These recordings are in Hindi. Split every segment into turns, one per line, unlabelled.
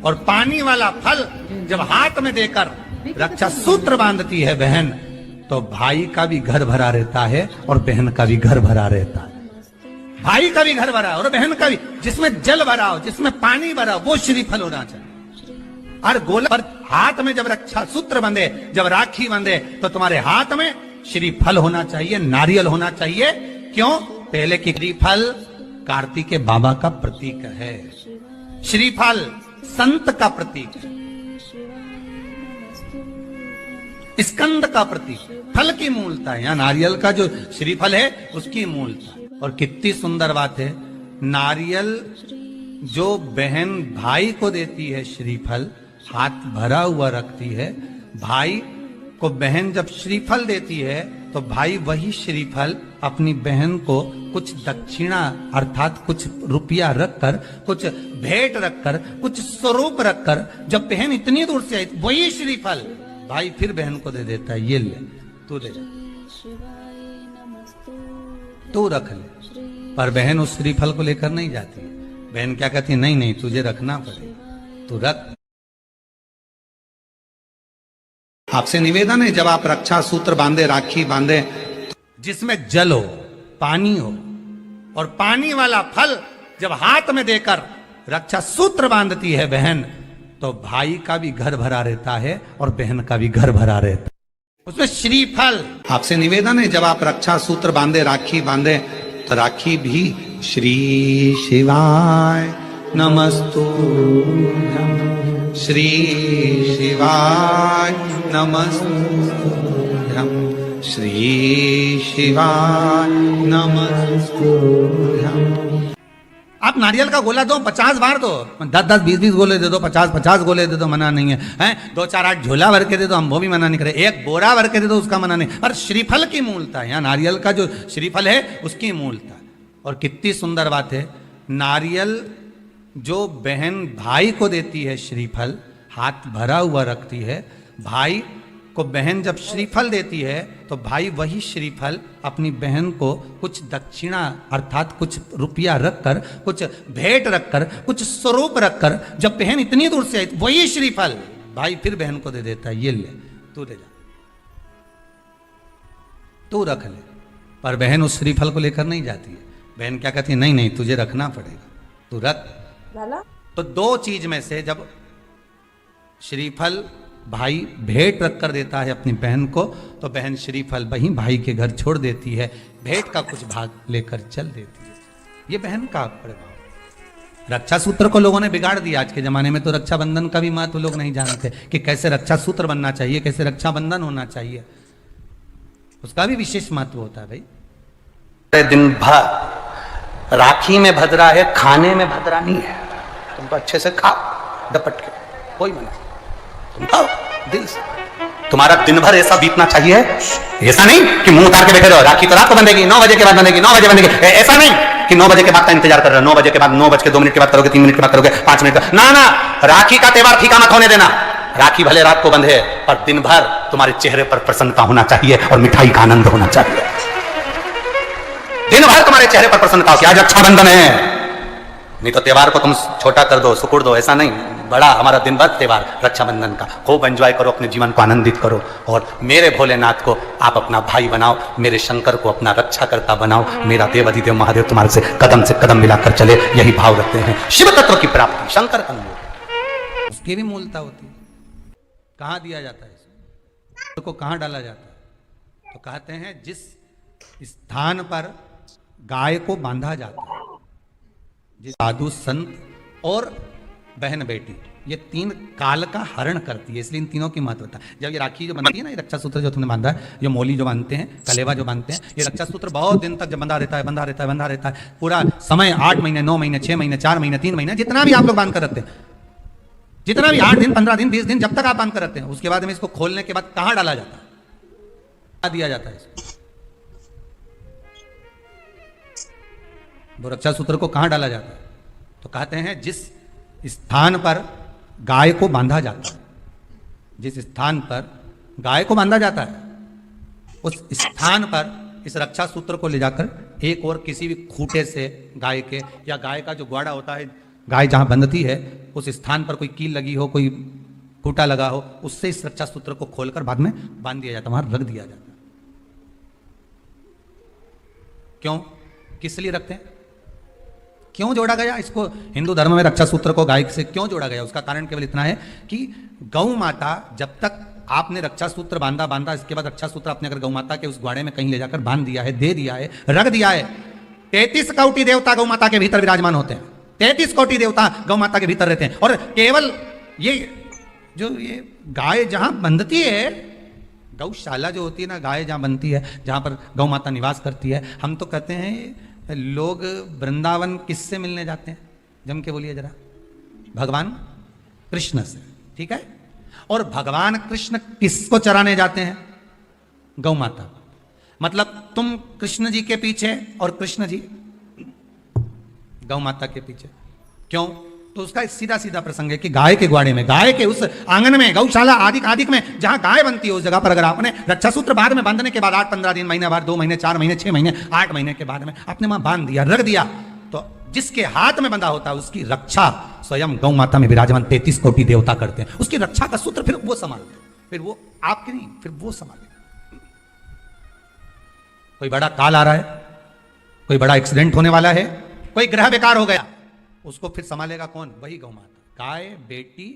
और पानी वाला फल जब हाथ में देकर रक्षा सूत्र बांधती है बहन, तो भाई का भी घर भरा रहता है और बहन का भी घर भरा रहता है। भाई का भी घर भरा और बहन का भी। जिसमें जल भरा हो, जिसमें पानी भरा हो, वो श्रीफल होना चाहिए। और गोला पर हाथ में जब रक्षा सूत्र बंधे, जब राखी बंधे, तो तुम्हारे हाथ में श्रीफल होना चाहिए, नारियल होना चाहिए। क्यों? पहले की श्रीफल कार्तिक बाबा का प्रतीक है। श्रीफल संत का प्रतीक है, स्कंद का प्रतीक, फल की मूलता है। यहाँ नारियल का जो श्रीफल है उसकी मूलता। और कितनी सुंदर बात है, नारियल जो बहन भाई को देती है श्रीफल, हाथ भरा हुआ रखती है, भाई को बहन जब श्रीफल देती है तो भाई वही श्रीफल अपनी बहन को कुछ दक्षिणा अर्थात कुछ रुपया रखकर, कुछ भेंट रखकर, कुछ स्वरूप रखकर, जब बहन इतनी दूर से आई वही श्रीफल भाई फिर बहन को दे देता है, ये ले तू दे जा, तू रख ले। पर बहन उस श्रीफल को लेकर नहीं जाती है। बहन क्या कहती है, नहीं नहीं तुझे रखना पड़ेगा, तू रख। आपसे निवेदन है, जब आप रक्षा सूत्र बांधे, राखी बांधे, जिसमें जल हो, पानी हो, और पानी वाला फल जब हाथ में देकर रक्षा सूत्र बांधती है बहन, तो भाई का भी घर भरा रहता है और बहन का भी घर भरा रहता है। उसमें श्रीफल। आपसे निवेदन है, जब आप रक्षा सूत्र बांधे, राखी बांधे, तो राखी भी श्री शिवाय नमस्तुभ्यं, श्री शिवाय नमस्तुभ्यं, श्री शिवाय नमस्तुभ्यं। आप नारियल का गोला दो, 50 बार दो, 10-10, 20-20 गोले दे दो, 50-50 गोले दे दो, मना नहीं है, हैं? 2-4-8 झोला भर के दे दो, हम वो भी मना नहीं करे। एक बोरा भर के दे दो, उसका मना नहीं। पर श्रीफल की मूलता है, यहाँ नारियल का जो श्रीफल है उसकी मूलता। और कितनी सुंदर बात है, नारियल जो बहन भाई को देती है श्रीफल, हाथ भरा हुआ रखती है, भाई को बहन जब श्रीफल देती है तो भाई वही श्रीफल अपनी बहन को कुछ दक्षिणा अर्थात कुछ रुपया रखकर, कुछ भेंट रखकर, कुछ स्वरूप रखकर, जब बहन इतनी दूर से आई वही श्रीफल भाई फिर बहन को दे देता है, ये ले तू दे जा, तू रख ले। पर बहन उस श्रीफल को लेकर नहीं जाती है। बहन क्या कहती है, नहीं नहीं तुझे रखना पड़ेगा, तू रख। तो दो चीज में से जब श्रीफल भाई भेंट रख कर देता है अपनी बहन को, तो बहन श्रीफल वहीं भाई के घर छोड़ देती है, भेंट का कुछ भाग लेकर चल देती है। ये बहन का प्रभाव। रक्षा सूत्र को लोगों ने बिगाड़ दिया। आज के जमाने में तो रक्षाबंधन का भी महत्व लोग नहीं जानते कि कैसे रक्षा सूत्र बनना चाहिए, कैसे रक्षाबंधन होना चाहिए, उसका भी विशेष महत्व होता है भाई।
दिन भर राखी में भद्रा है, खाने में भद्रा नहीं है। तुमको अच्छे से खाओ डपट के, कोई मना, तुम खाओ दिल से। तुम्हारा दिन भर ऐसा बीतना चाहिए, ऐसा नहीं कि मुंह उतार के बैठे रहो। राखी तो रात को बंधेगी, 9 बजे के बाद बंधेगी, 9 बजे बंधेगी। ऐसा नहीं कि 9 बजे के बाद का इंतजार कर रहे हो, 9 बजे के बाद, 9:02 के बाद करोगे, 3 मिनट के बाद करोगे, 5 मिनट का ना ना। राखी का त्योहार फीका मत होने देना। राखी भले रात को बंधे, पर दिन भर तुम्हारे चेहरे पर प्रसन्नता होना चाहिए और मिठाई का आनंद होना चाहिए। दिन भर तुम्हारे चेहरे पर प्रसन्नता हो कि आज रक्षाबंधन है। नहीं तो त्योहार को तुम छोटा कर दो, सुकुड़ दो, ऐसा नहीं। बड़ा हमारा दिन भर त्योहार रक्षाबंधन का, खूब एंजॉय करो, अपने जीवन को आनंदित करो। और मेरे भोलेनाथ को आप अपना भाई बनाओ, मेरे शंकर को अपना रक्षाकर्ता बनाओ, मेरा देव अधिदेव महादेव तुम्हारे से कदम मिलाकर चले, यही भाव रखते हैं। शिव तत्व की प्राप्ति शंकर का मूल, उसकी भी मूलता होती है। कहाँ दिया जाता है इसको, को कहाँ डाला जाता है? तो कहते हैं जिस स्थान पर गाय को बांधा जाता है, जिस साधु संत और बहन बेटी, ये 3 काल का हरण करती है, इसलिए इन तीनों की महत्वता। जब ये राखी जो बनती है ना, ये रक्षा सूत्र जो तुमने बांधा है, जो मोली जो बांधते हैं, कलेवा जो बांधते हैं, ये रक्षा सूत्र बहुत दिन तक जब बंधा रहता है, पूरा समय 8 महीने, 9 महीने, 6 महीने, 4 महीने, 3 महीने, जितना भी आप लोग बांध कर रखते हैं, जितना भी 8 दिन, 15 दिन, 20 दिन, जब तक आप बांध कर रखते हैं, उसके बाद में इसको खोलने के बाद कहाँ डाला जाता है, क्या दिया जाता है इसको? वो रक्षा सूत्र को कहाँ डाला जाता है? तो कहते हैं जिस स्थान पर गाय को बांधा जाता है, जिस स्थान पर गाय को बांधा जाता है, उस स्थान पर इस रक्षा सूत्र को ले जाकर एक और किसी भी खूंटे से गाय के, या गाय का जो ग्वाड़ा होता है, गाय जहां बंधती है
उस स्थान पर कोई कील लगी हो, कोई खूंटा लगा हो, उससे इस रक्षा सूत्र को खोलकर बाद में बांध दिया जाता, वहां रख दिया जाता। क्यों, किस लिए रखते हैं, क्यों जोड़ा गया इसको हिंदू धर्म में रक्षा सूत्र को गाय से क्यों जोड़ा गया? उसका कारण केवल इतना है कि गौ माता, जब तक आपने रक्षा सूत्र बांधा, इसके बाद रक्षा सूत्र आपने अगर गौ माता के उस ग्वाड़े में कहीं ले जाकर बांध दिया है, दे दिया है, रख दिया है, 33 कोटि देवता गौ माता के भीतर विराजमान होते हैं, 33 कोटि देवता गौ माता के भीतर रहते हैं। और केवल ये जो ये गाय जहां बंधती है, गौशाला जो होती है ना, गाय जहां बनती है, जहां पर गौ माता निवास करती है, हम तो कहते हैं लोग वृंदावन किससे मिलने जाते हैं? जम के बोलिए जरा, भगवान कृष्ण से, ठीक है। और भगवान कृष्ण किसको चराने जाते हैं? गौ माता। मतलब तुम कृष्ण जी के पीछे और कृष्ण जी गौ माता के पीछे। क्यों? तो उसका सीधा सीधा प्रसंग है कि गाय के ग्वाड़े में, गाय के उस आंगन में, गौशाला आदि में जहां गाय बनती है, उस जगह पर अगर आपने रक्षा सूत्र बाद में बांधने के बाद 8-15 दिन, महीना बाद, 2 महीने, 4 महीने, 6 महीने, 8 महीने के बाद में आपने वहां बांध दिया, रख दिया, तो जिसके हाथ में बंधा होता है उसकी रक्षा स्वयं गौ माता में विराजमान 33 कोटि देवता करते हैं। उसकी रक्षा का सूत्र फिर वो संभालते हैं, फिर वो आपके नहीं, फिर वो संभाले। कोई बड़ा काल आ रहा है, कोई बड़ा एक्सीडेंट होने वाला है, कोई ग्रह बेकार हो गया, उसको फिर संभालेगा कौन? वही गौ माता। गाय, बेटी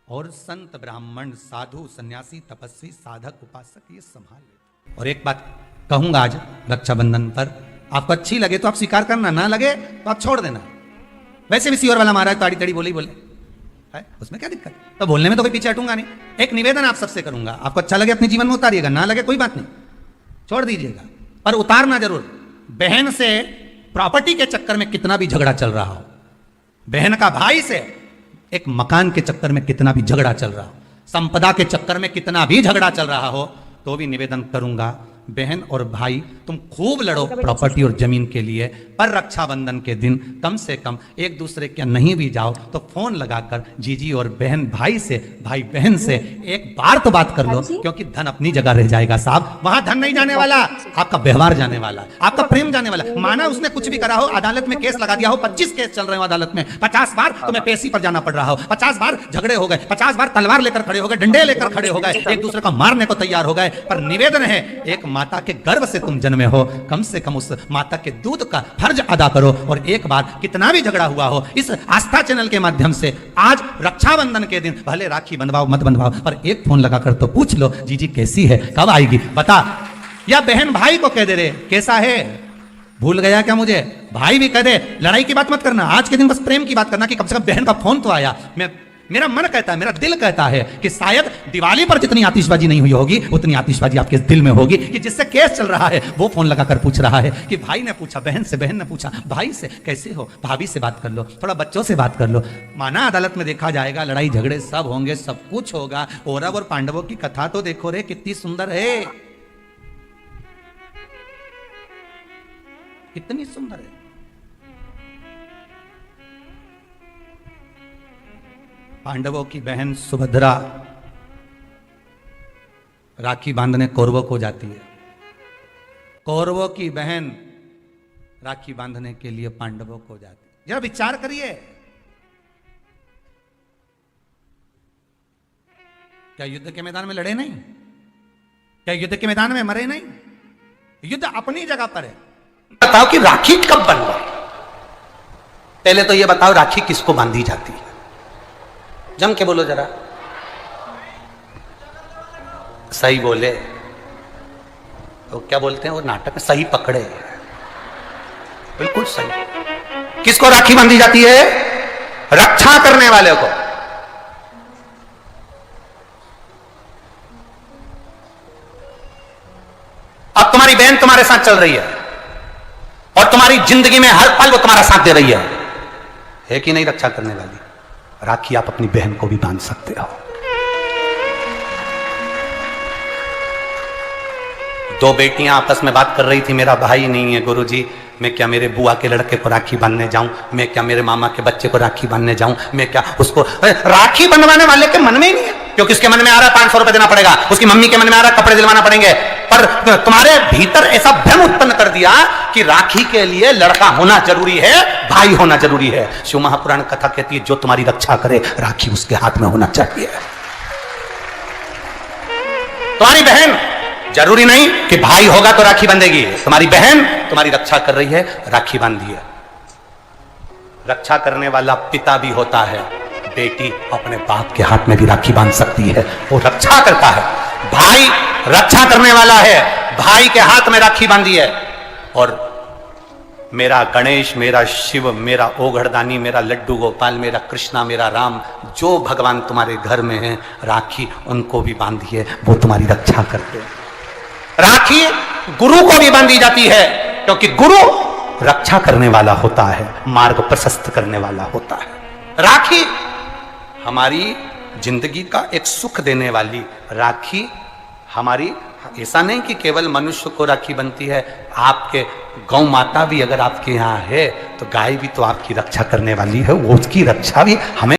और संत, ब्राह्मण, साधु, सन्यासी, तपस्वी, साधक, उपासक ये संभाल लेते। और एक बात कहूंगा आज रक्षाबंधन पर, आपको अच्छी लगे तो आप स्वीकार करना, ना लगे तो आप छोड़ देना। वैसे भी सियोर वाला महाराज ताड़ी ताड़ी बोले है, उसमें क्या दिक्कत? तो बोलने में तो कोई पीछे हटूंगा नहीं। एक निवेदन आप सबसे करूंगा, आपको अच्छा लगे अपने जीवन में उतारिएगा, ना लगे कोई बात नहीं, छोड़ दीजिएगा, पर उतारना जरूर। बहन से प्रॉपर्टी के चक्कर में कितना भी झगड़ा चल रहा हो, बहन का भाई से एक मकान के चक्कर में कितना भी झगड़ा चल रहा हो, संपदा के चक्कर में कितना भी झगड़ा चल रहा हो, तो भी निवेदन करूंगा, बहन और भाई तुम खूब लड़ो प्रॉपर्टी और जमीन के लिए, पर रक्षाबंधन के दिन कम से कम एक दूसरे के नहीं भी जाओ तो फोन लगाकर जीजी और बहन भाई से, भाई बहन से एक बार तो बात कर लो, क्योंकि धन अपनी जगह रह जाएगा साहब, वहां धन नहीं जाने वाला, आपका व्यवहार जाने वाला, आपका प्रेम जाने वाला। माना उसने कुछ भी करा हो, अदालत में केस लगा दिया हो, 25 केस चल रहे हो अदालत में, 50 बार तुम्हें पेशी पर जाना पड़ रहा हो, 50 बार झगड़े हो गए, 50 बार तलवार लेकर खड़े हो गए, डंडे लेकर खड़े हो गए, एक दूसरे को मारने को तैयार हो गए, पर निवेदन है, एक माता के गर्भ से तुम जन्मे हो, कम से कम उस माता के दूध का फर्ज अदा करो। और एक बार कितना भी झगड़ा हुआ हो, इस आस्था चैनल के माध्यम से आज रक्षाबंधन के दिन भले राखी बंधवाओ मत बंधवाओ, पर एक फोन लगाकर तो पूछ लो, जीजी कैसी है, कब आएगी बता। या बहन भाई को कह दे रे कैसा है, भूल गया क्या मुझे, भाई भी कह दे, लड़ाई की बात मत करना, आज के दिन बस प्रेम की बात करना कि कम से कम बहन का फोन तो आया। मेरा मन कहता है, मेरा दिल कहता है कि शायद दिवाली पर जितनी आतिशबाजी नहीं हुई होगी उतनी आतिशबाजी आपके दिल में होगी, कि जिससे केस चल रहा है वो फोन लगाकर पूछ रहा है कि भाई ने पूछा बहन से, बहन ने पूछा भाई से, कैसे हो, भाभी से बात कर लो, थोड़ा बच्चों से बात कर लो। माना अदालत में देखा जाएगा, लड़ाई झगड़े सब होंगे, सब कुछ होगा। कौरव और पांडवों की कथा तो देखो रे, कितनी सुंदर है, कितनी सुंदर है। पांडवों की बहन सुभद्रा राखी बांधने कौरवों को जाती है, कौरवों की बहन राखी बांधने के लिए पांडवों को जाती है। जरा विचार करिए, क्या युद्ध के मैदान में लड़े नहीं, क्या युद्ध के मैदान में मरे नहीं, युद्ध अपनी जगह पर है।
बताओ कि राखी कब बन गई? पहले तो यह बताओ राखी किसको बांधी जाती है, जम के बोलो जरा, सही बोले तो क्या बोलते हैं वो नाटक में, सही पकड़े, बिल्कुल सही। किसको राखी बांधी जाती है? रक्षा करने वाले को। अब तुम्हारी बहन तुम्हारे साथ चल रही है और तुम्हारी जिंदगी में हर पल वो तुम्हारा साथ दे रही है कि नहीं रक्षा करने वाली? राखी आप अपनी बहन को भी बांध सकते हो। दो बेटियां आपस में बात कर रही थी, मेरा भाई नहीं है गुरुजी, मैं क्या मेरे बुआ के लड़के को राखी बांधने जाऊं, मैं क्या मेरे मामा के बच्चे को राखी बांधने जाऊं, मैं क्या उसको। राखी बंधवाने वाले के मन में ही नहीं है, क्योंकि उसके मन में आ रहा है 500 रुपए देना पड़ेगा, उसकी मम्मी के मन में आ रहा है कपड़े दिलवाना पड़ेंगे, पर तुम्हारे भीतर ऐसा भ्रम उत्पन्न कर दिया कि राखी के लिए लड़का होना जरूरी है, भाई होना जरूरी है। शिव महापुराण कथा कहती है जो तुम्हारी रक्षा करे राखी उसके हाथ में होना चाहिए। तुम्हारी बहन, जरूरी नहीं कि भाई होगा तो राखी बंधेगी, तुम्हारी बहन तुम्हारी रक्षा कर रही है, राखी बांधिए। रक्षा करने वाला पिता भी होता है, बेटी अपने बाप के हाथ में भी राखी बांध सकती है, वो रक्षा करता है। भाई रक्षा करने वाला है, भाई के हाथ में राखी बांधी है। और मेरा गणेश, मेरा शिव, मेरा ओघड़दानी, मेरा लड्डू गोपाल, मेरा कृष्णा, मेरा राम, जो भगवान तुम्हारे घर में है, राखी उनको भी बांधिए, वो तुम्हारी रक्षा करते हैं। राखी गुरु को भी बांधी जाती है, क्योंकि गुरु रक्षा करने वाला होता है, मार्ग प्रशस्त करने वाला होता है। राखी हमारी जिंदगी का एक सुख देने वाली, राखी हमारी, ऐसा नहीं कि केवल मनुष्य को राखी बनती है, आपके गौ माता भी अगर आपके यहाँ है तो गाय भी तो आपकी रक्षा करने वाली है, वो उसकी रक्षा भी हमें